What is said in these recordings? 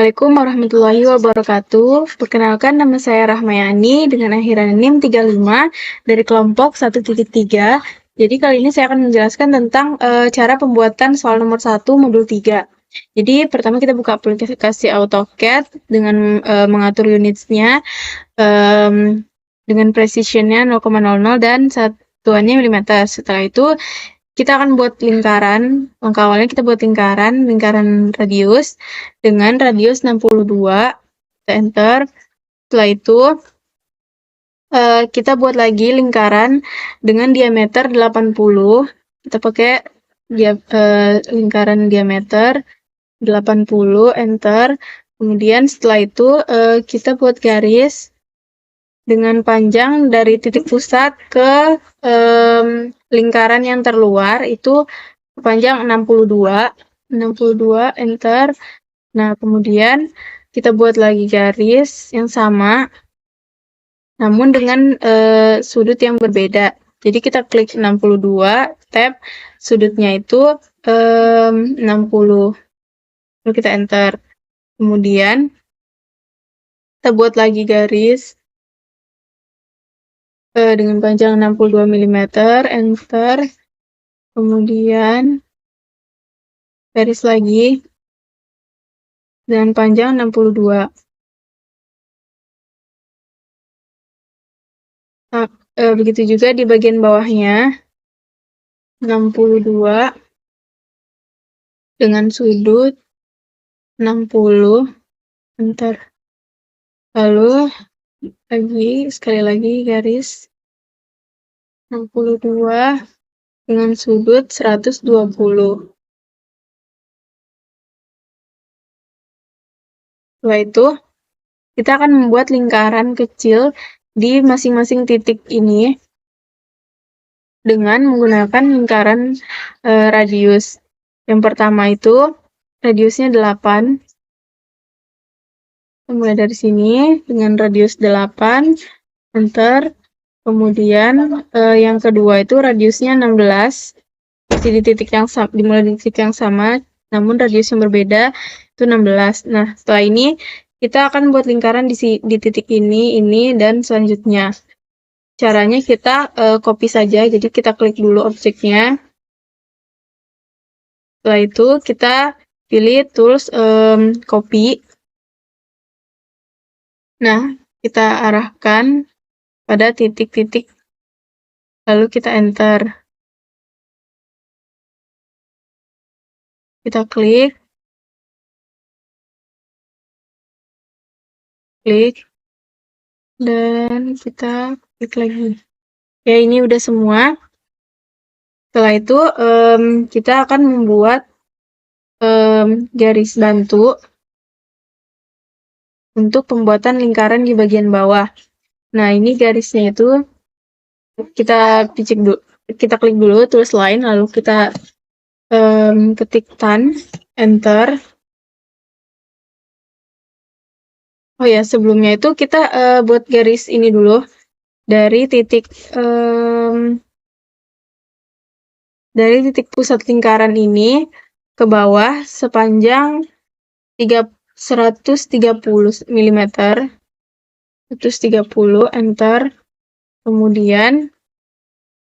Assalamualaikum warahmatullahi wabarakatuh. Perkenalkan, nama saya Rahmayani dengan akhiran NIM 35 dari kelompok 1.3. Jadi kali ini saya akan menjelaskan tentang cara pembuatan soal nomor 1 modul 3. Jadi pertama kita buka aplikasi AutoCAD dengan mengatur unitsnya dengan precisionnya 0,00 dan satuannya milimeter. Setelah itu kita akan buat lingkaran. Langkah awalnya kita buat lingkaran radius dengan radius 62. Kita enter. Setelah itu kita buat lagi lingkaran dengan diameter 80. Kita pakai lingkaran diameter 80, enter. Kemudian setelah itu kita buat garis dengan panjang dari titik pusat ke lingkaran yang terluar itu panjang 62, enter. Nah, kemudian kita buat lagi garis yang sama, namun dengan sudut yang berbeda. Jadi kita klik 62, tab, sudutnya itu 60. Lalu kita enter. Kemudian kita buat lagi garis dengan panjang 62 mm, enter. Kemudian garis lagi dengan panjang 62. Nah, begitu juga di bagian bawahnya 62 dengan sudut 60, enter. Lalu sekali lagi garis 62 dengan sudut 120. Setelah itu kita akan membuat lingkaran kecil di masing-masing titik ini dengan menggunakan lingkaran radius. Yang pertama itu radiusnya 8. Mulai dari sini dengan radius 8, enter. Kemudian yang kedua itu radiusnya 16. Masih dimulai di titik yang sama, namun radius yang berbeda itu 16. Nah, setelah ini kita akan buat lingkaran di titik ini, dan selanjutnya. Caranya kita copy saja, jadi kita klik dulu objeknya. Setelah itu kita pilih tools copy. Nah, kita arahkan pada titik-titik, lalu kita enter. Kita klik, dan kita klik lagi. Ya, ini udah semua. Setelah itu kita akan membuat garis bantu untuk pembuatan lingkaran di bagian bawah. Nah, ini garisnya itu kita klik dulu tulis line, lalu kita ketik tan, enter. Oh ya, sebelumnya itu kita buat garis ini dulu dari titik pusat lingkaran ini ke bawah sepanjang 130 mm. 130, enter. Kemudian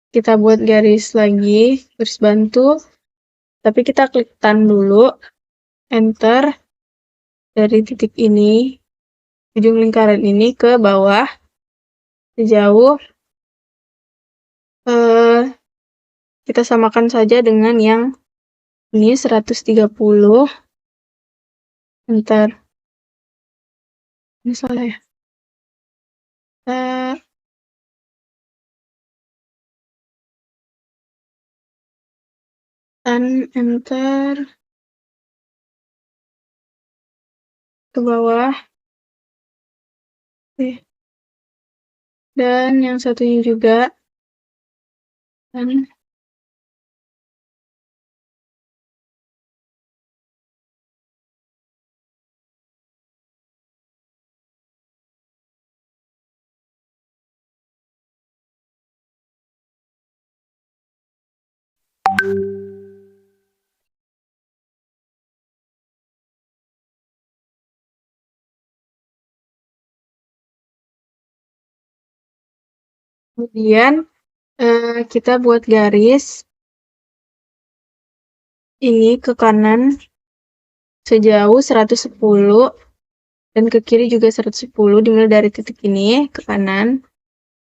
kita buat garis lagi, garis bantu, tapi kita klik tan dulu, enter. Dari titik ini, ujung lingkaran ini ke bawah sejauh kita samakan saja dengan yang ini 130, enter. Ini salah ya. Dan enter ke bawah. Oke. Dan yang satunya juga, dan Kemudian kita buat garis ini ke kanan sejauh 110 dan ke kiri juga 110, dimulai dari titik ini ke kanan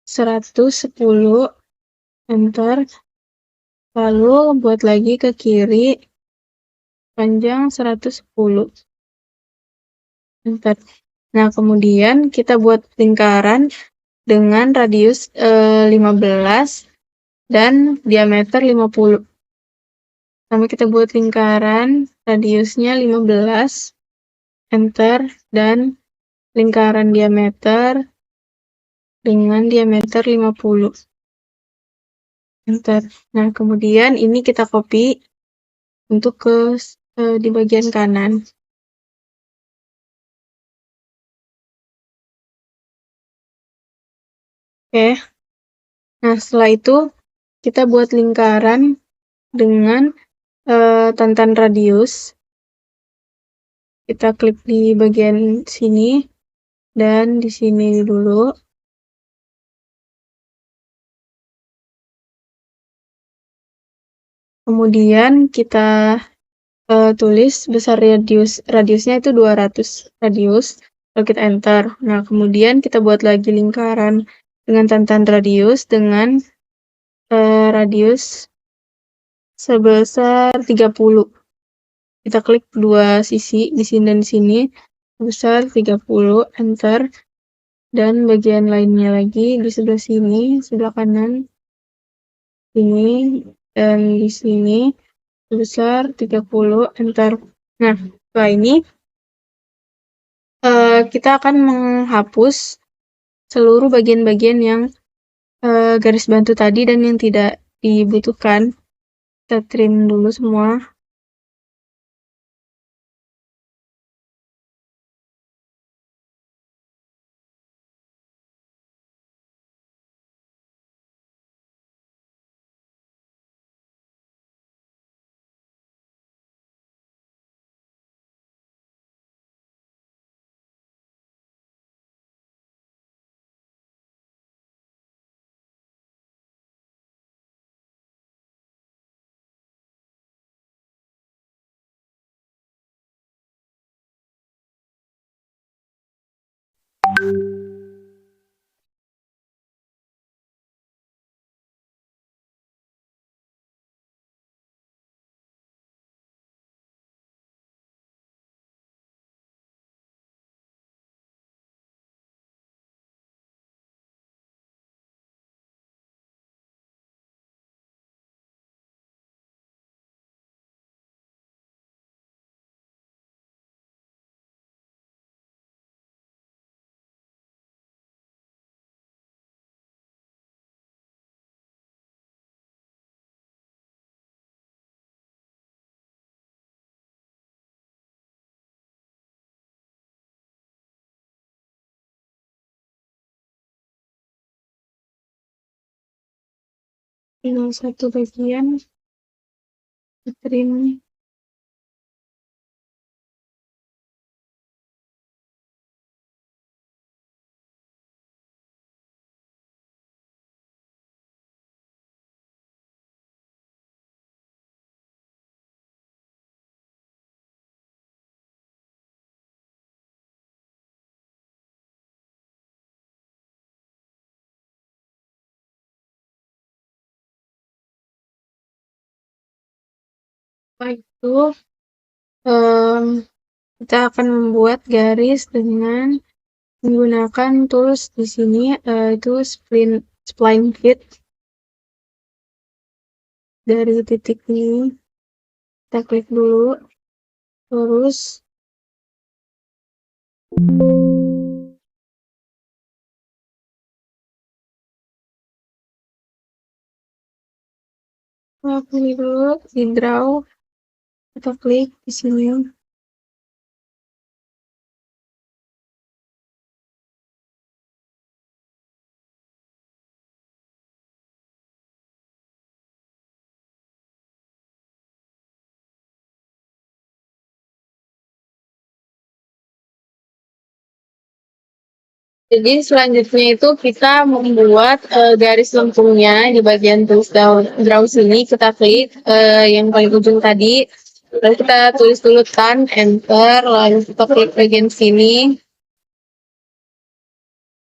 110, enter, lalu buat lagi ke kiri panjang 110, enter. Nah, kemudian kita buat lingkaran dengan radius 15 dan diameter 50. Pertama kita buat lingkaran, radiusnya 15, enter, dan lingkaran diameter dengan diameter 50. Enter. Nah, kemudian ini kita copy untuk di bagian kanan. Oke. Nah, setelah itu kita buat lingkaran dengan tantan radius. Kita klik di bagian sini dan di sini dulu. Kemudian kita tulis besar radiusnya itu 200 radius. Lalu kita enter. Nah, kemudian kita buat lagi lingkaran dengan tantan radius dengan radius sebesar 30. Kita klik dua sisi di sini dan di sini sebesar 30, enter. Dan bagian lainnya lagi di sebelah sini, sebelah kanan, sini, dan di sini sebesar 30, enter. Nah, setelah ini kita akan menghapus seluruh bagian-bagian yang garis bantu tadi dan yang tidak dibutuhkan. Kita trim dulu semua. Tinggal satu bagian, trim. Setelah itu kita akan membuat garis dengan menggunakan tools di sini itu spline fit dari titik ini. Kita klik dulu, terus pilih dulu di draw, kita klik di sini. Jadi selanjutnya itu kita membuat garis lengkungnya di bagian tulis draw sini, kita klik yang paling ujung tadi, lalu kita tulis dulu tan, enter, lalu kita klik bagian sini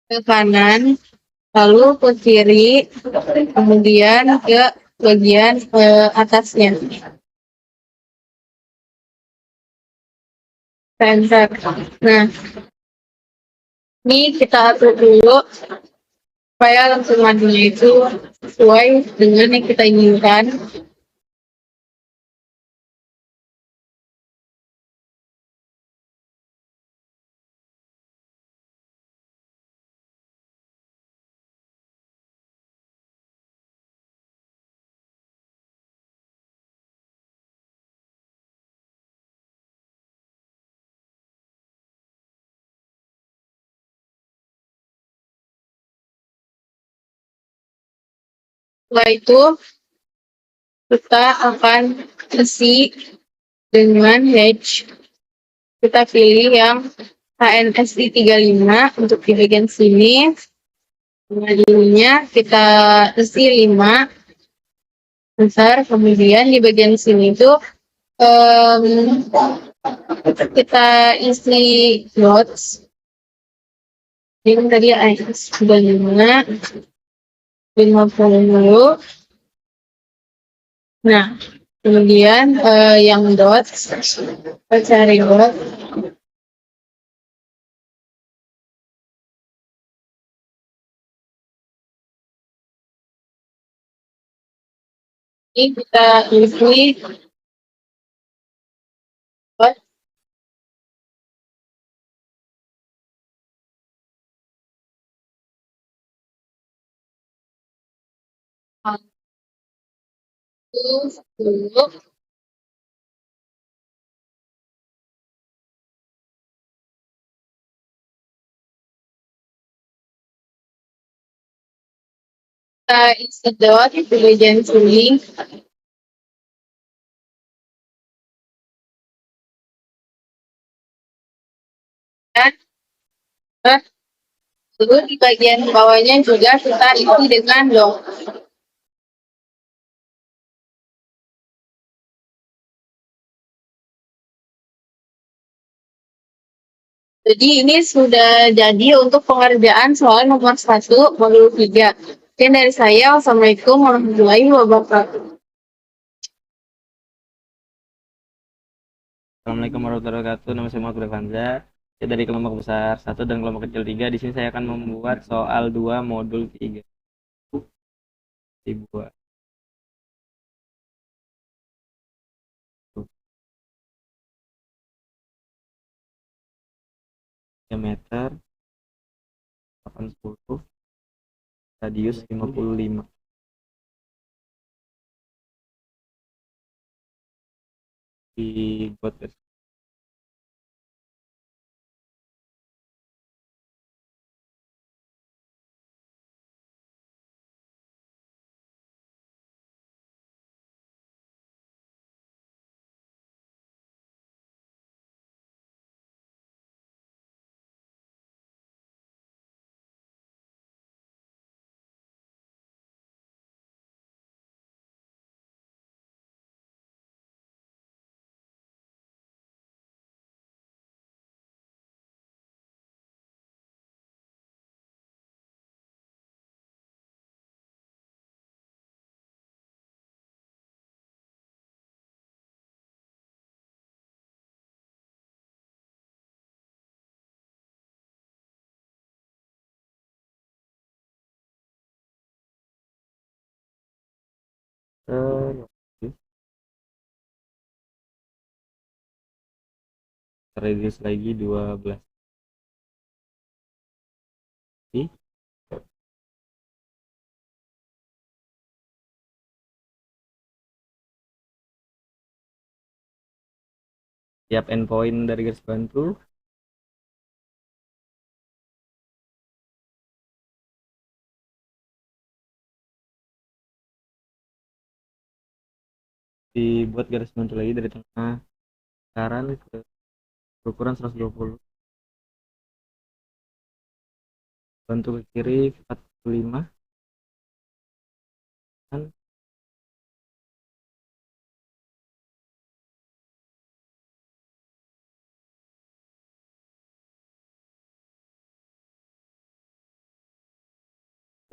ke kanan, lalu ke kiri, kemudian ke bagian atasnya. Enter. Nah, ini kita atur dulu supaya lengkungannya itu sesuai dengan yang kita inginkan. Setelah itu kita akan isi dengan hash. Kita pilih yang HNSI 35 untuk di bagian sini. Dulunya kita isi 5. Besar, kemudian di bagian sini itu kita isi dots. Jadi tadi sudah 50. Nah, kemudian yang dots, kita cari dot. Ini kita isi dot. Dulu. Kita isi dot di bagian sini. Dan lalu di bagian bawahnya juga kita isi dengan dot. Jadi ini sudah jadi untuk pengerjaan soal nomor 1 modul 3. Sekian dari saya. Wassalamualaikum warahmatullahi wabarakatuh. Assalamualaikum warahmatullahi wabarakatuh. Nama saya Muhammad Devanza. Saya dari kelompok besar 1 dan kelompok kecil 3. Di sini saya akan membuat soal 2 modul 3. Dibuat. Diameter 80, radius 55. Dibuat radius lagi 12. Tiap endpoint dari garis bantu dibuat garis bantu lagi dari tengah kanan ke ukuran 120. bantu ke kiri 45 kan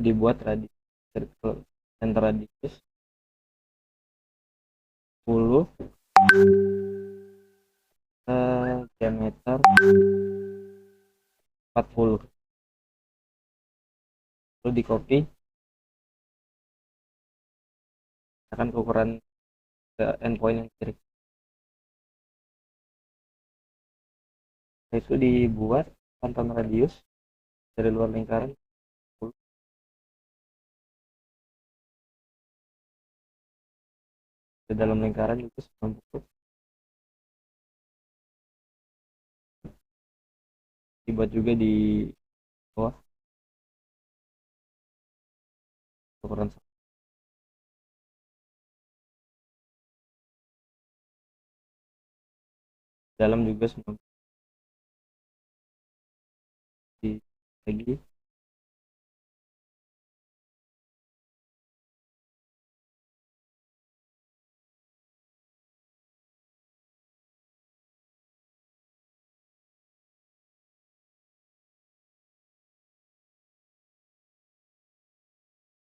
dibuat radius circle center radius 10 diameter 40 lalu di copy akan ke ukuran ke endpoint yang kiri. Itu dibuat pantauan radius dari luar lingkaran 10. Di dalam lingkaran itu 90. Dibuat juga di bawah ukuran dalam juga 90 di lagi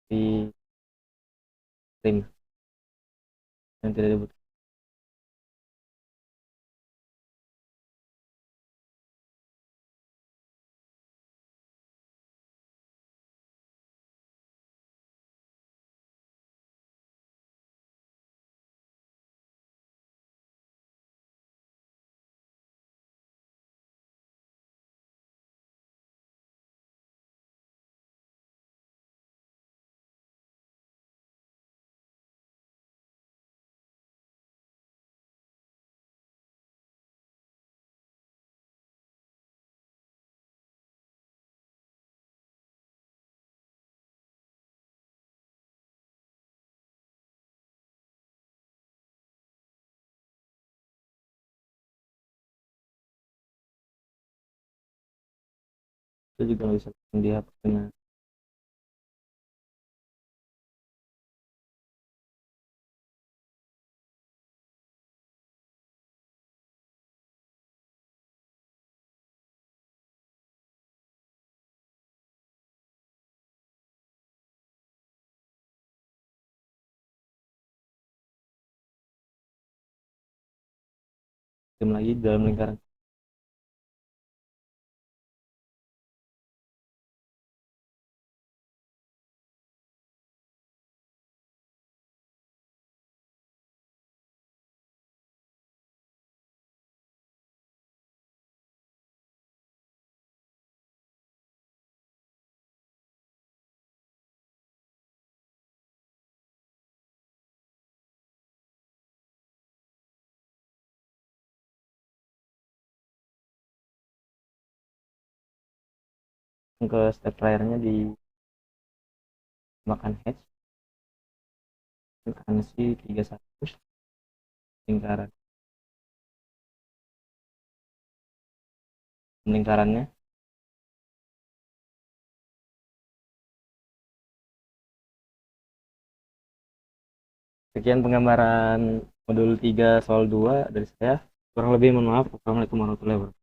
di trim yang tidak dibutuhkan. Itu juga bisa dihapus dengan trim lagi dalam lingkaran. Ke step terakhirnya di makan hatch si 31 lingkaran lingkarannya. Sekian penggambaran modul 3 soal 2 dari saya, kurang lebih mohon maaf. Assalamualaikum warahmatullahi wabarakatuh.